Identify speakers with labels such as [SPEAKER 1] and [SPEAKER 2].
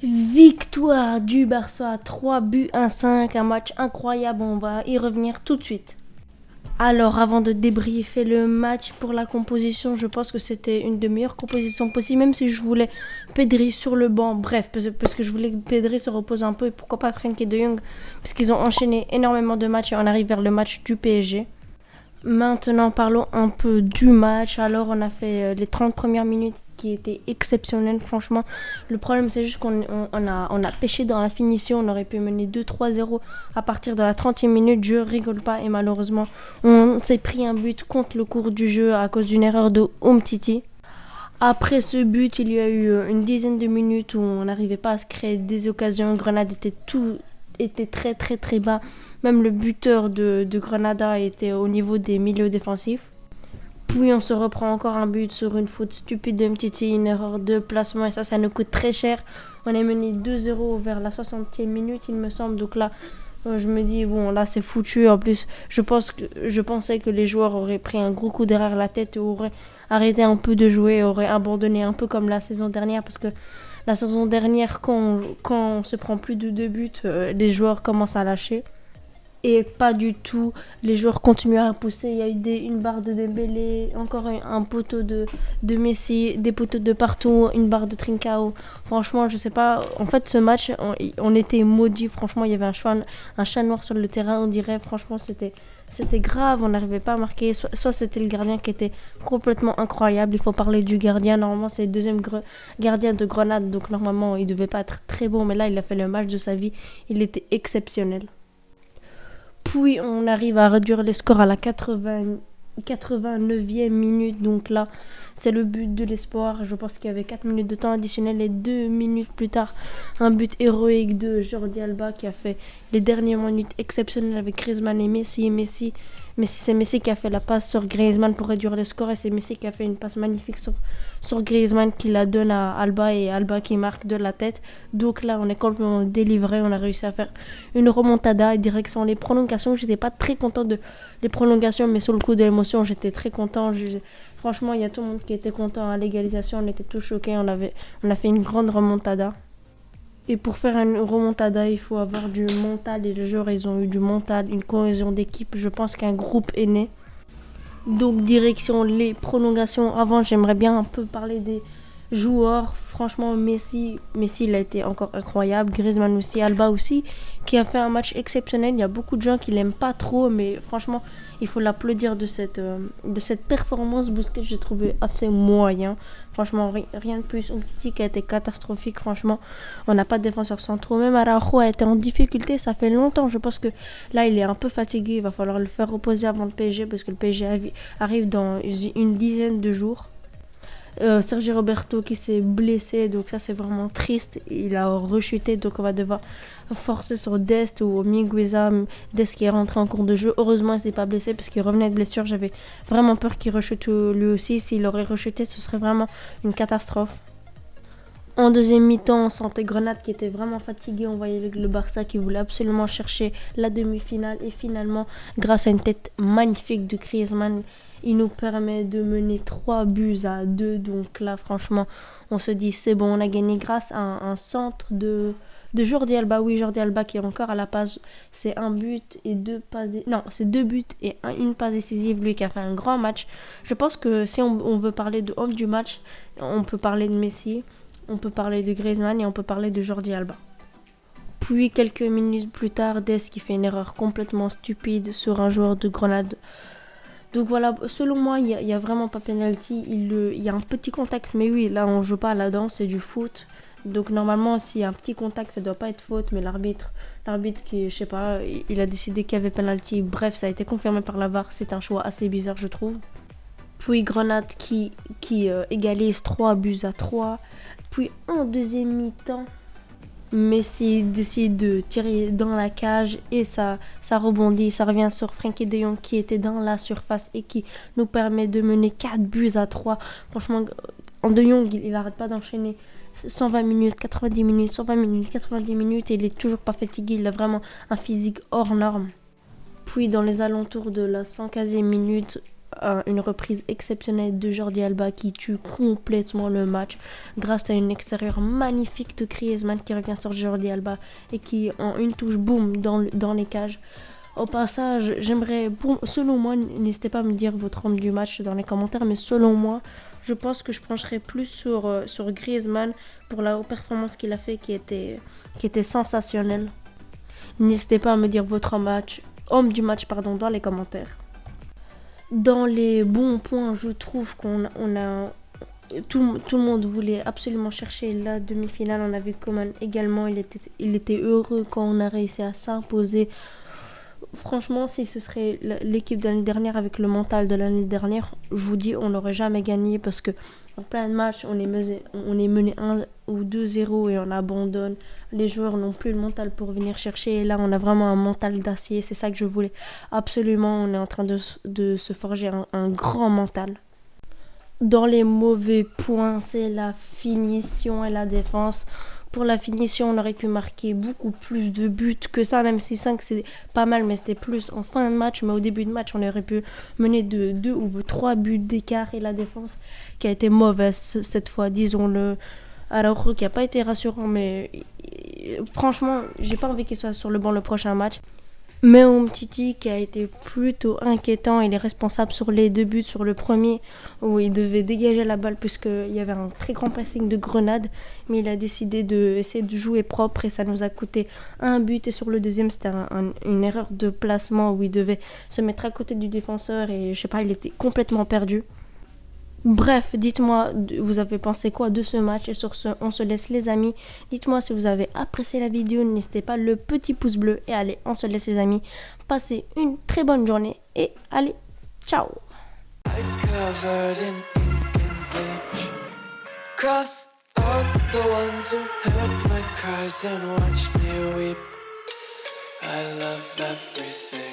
[SPEAKER 1] Victoire du Barça, 3 buts 1-5, un match incroyable, on va y revenir tout de suite. Alors avant de débriefer le match pour la composition, je pense que c'était une des meilleures compositions possibles, même si je voulais Pedri sur le banc, bref, parce que je voulais que Pedri se repose un peu et pourquoi pas Frenkie de Jong, parce qu'ils ont enchaîné énormément de matchs et on arrive vers le match du PSG. Maintenant, parlons un peu du match. Alors, on a fait les 30 premières minutes qui étaient exceptionnelles, franchement. Le problème, c'est juste qu'on a pêché dans la finition. On aurait pu mener 2-3-0 à partir de la 30e minute. Je rigole pas. Et malheureusement, on s'est pris un but contre le cours du jeu à cause d'une erreur de Umtiti. Après ce but, il y a eu une dizaine de minutes où on n'arrivait pas à se créer des occasions. Grenade était très très très bas. Même le buteur de Granada était au niveau des milieux défensifs. Puis on se reprend encore un but sur une faute stupide de Mtiti, une erreur de placement et ça nous coûte très cher. On est mené 2-0 vers la 60e minute il me semble. Donc là, je me dis bon là c'est foutu. En plus, je pensais que les joueurs auraient pris un gros coup derrière la tête et auraient arrêté un peu de jouer, auraient abandonné un peu comme la saison dernière parce que la saison dernière quand on se prend plus de 2 buts, les joueurs commencent à lâcher. Et pas du tout, les joueurs continuent à pousser, il y a eu une barre de Dembélé, encore un poteau de Messi, des poteaux de partout, une barre de Trincao. Franchement, je sais pas, en fait ce match, on était maudits, franchement il y avait un chat noir sur le terrain, on dirait, franchement c'était grave, on n'arrivait pas à marquer, soit c'était le gardien qui était complètement incroyable, il faut parler du gardien, normalement c'est le deuxième gardien de Grenade, donc normalement il devait pas être très bon, mais là il a fait le match de sa vie, il était exceptionnel. Puis on arrive à réduire les scores à la 89e minute. Donc là, c'est le but de l'espoir. Je pense qu'il y avait 4 minutes de temps additionnel et 2 minutes plus tard, un but héroïque de Jordi Alba qui a fait les dernières minutes exceptionnelles avec Griezmann et Messi. C'est Messi qui a fait la passe sur Griezmann pour réduire le score et c'est Messi qui a fait une passe magnifique sur Griezmann qui la donne à Alba et Alba qui marque de la tête. Donc là, on est complètement délivré. On a réussi à faire une remontada et direction les prolongations. J'étais pas très content des prolongations, mais sur le coup de l'émotion, j'étais très content. Franchement, il y a tout le monde qui était content à l'égalisation. On était tous choqués. On a fait une grande remontada. Et pour faire une remontada, il faut avoir du mental. Et les joueurs, ils ont eu du mental, une cohésion d'équipe. Je pense qu'un groupe est né. Donc, direction les prolongations. Avant, j'aimerais bien un peu parler des joueurs. Franchement, Messi, il a été encore incroyable. Griezmann aussi, Alba aussi, qui a fait un match exceptionnel. Il y a beaucoup de gens qui l'aiment pas trop, mais franchement, il faut l'applaudir de cette performance. Busquets, j'ai trouvé assez moyen. Franchement, rien de plus. Umtiti qui a été catastrophique. Franchement, on n'a pas de défenseurs centraux. Même Araujo a été en difficulté. Ça fait longtemps. Je pense que là, il est un peu fatigué. Il va falloir le faire reposer avant le PSG parce que le PSG arrive dans une dizaine de jours. Sergio Roberto qui s'est blessé, donc ça c'est vraiment triste. Il a rechuté, donc on va devoir forcer sur Dest ou Migueza. Dest qui est rentré en cours de jeu. Heureusement, il s'est pas blessé parce qu'il revenait de blessure. J'avais vraiment peur qu'il rechute lui aussi. S'il aurait rechuté, ce serait vraiment une catastrophe. En deuxième mi-temps, on sentait Grenade qui était vraiment fatigué. On voyait le Barça qui voulait absolument chercher la demi-finale. Et finalement, grâce à une tête magnifique de Griezmann, il nous permet de mener 3-2. Donc là, franchement, on se dit c'est bon, on a gagné grâce à un centre de Jordi Alba. Oui, Jordi Alba qui est encore à la passe. C'est un but et 2 passes. Non, c'est 2 buts et une passe décisive. Lui qui a fait un grand match. Je pense que si on veut parler de homme du match, on peut parler de Messi. On peut parler de Griezmann et on peut parler de Jordi Alba. Puis quelques minutes plus tard, Dest qui fait une erreur complètement stupide sur un joueur de Grenade. Donc voilà, selon moi, il y a vraiment pas penalty. Il y a un petit contact, mais oui, là on joue pas à la danse, c'est du foot. Donc normalement, s'il y a un petit contact, ça doit pas être faute, mais l'arbitre qui, je sais pas, il a décidé qu'il y avait penalty. Bref, ça a été confirmé par la VAR. C'est un choix assez bizarre, je trouve. Puis Grenade qui égalise 3-3. Puis en deuxième mi-temps, Messi décide de tirer dans la cage et ça rebondit. Ça revient sur Frenkie de Jong qui était dans la surface et qui nous permet de mener 4-3. Franchement, en De Jong, il n'arrête pas d'enchaîner 120 minutes, 90 minutes, 120 minutes, 90 minutes et il est toujours pas fatigué. Il a vraiment un physique hors norme. Puis dans les alentours de la 115e minute, une reprise exceptionnelle de Jordi Alba qui tue complètement le match grâce à une extérieure magnifique de Griezmann qui revient sur Jordi Alba et qui en une touche, boum, dans les cages. Au passage, selon moi, n'hésitez pas à me dire votre homme du match dans les commentaires, mais selon moi, je pense que je pencherai plus sur Griezmann pour la haute performance qu'il a fait qui était sensationnelle. N'hésitez pas à me dire votre homme du match dans les commentaires. Dans les bons points, je trouve tout le monde voulait absolument chercher la demi-finale. On a vu Coman également, il était heureux quand on a réussi à s'imposer. Franchement, si ce serait l'équipe de l'année dernière avec le mental de l'année dernière, je vous dis, on n'aurait jamais gagné parce que en plein de matchs, on est mené 1 ou 2-0 et on abandonne. Les joueurs n'ont plus le mental pour venir chercher et là, on a vraiment un mental d'acier. C'est ça que je voulais absolument. On est en train de se forger un grand mental. Dans les mauvais points, c'est la finition et la défense. Pour la finition, on aurait pu marquer beaucoup plus de buts que ça, même si 5 c'est pas mal, mais c'était plus en fin de match. Mais au début de match, on aurait pu mener de 2 ou 3 buts d'écart. Et la défense qui a été mauvaise cette fois, disons-le. Alors, qui n'a pas été rassurant, mais franchement, j'ai pas envie qu'il soit sur le banc le prochain match. Mais Umtiti qui a été plutôt inquiétant, il est responsable sur les 2 buts, sur le premier où il devait dégager la balle puisqu'il y avait un très grand pressing de Grenade, mais il a décidé d'essayer de jouer propre et ça nous a coûté un but et sur le deuxième c'était une erreur de placement où il devait se mettre à côté du défenseur et je sais pas, il était complètement perdu. Bref, dites-moi, vous avez pensé quoi de ce match et sur ce, on se laisse les amis. Dites-moi si vous avez apprécié la vidéo, n'hésitez pas le petit pouce bleu et allez, on se laisse les amis. Passez une très bonne journée et allez, ciao. I love everything.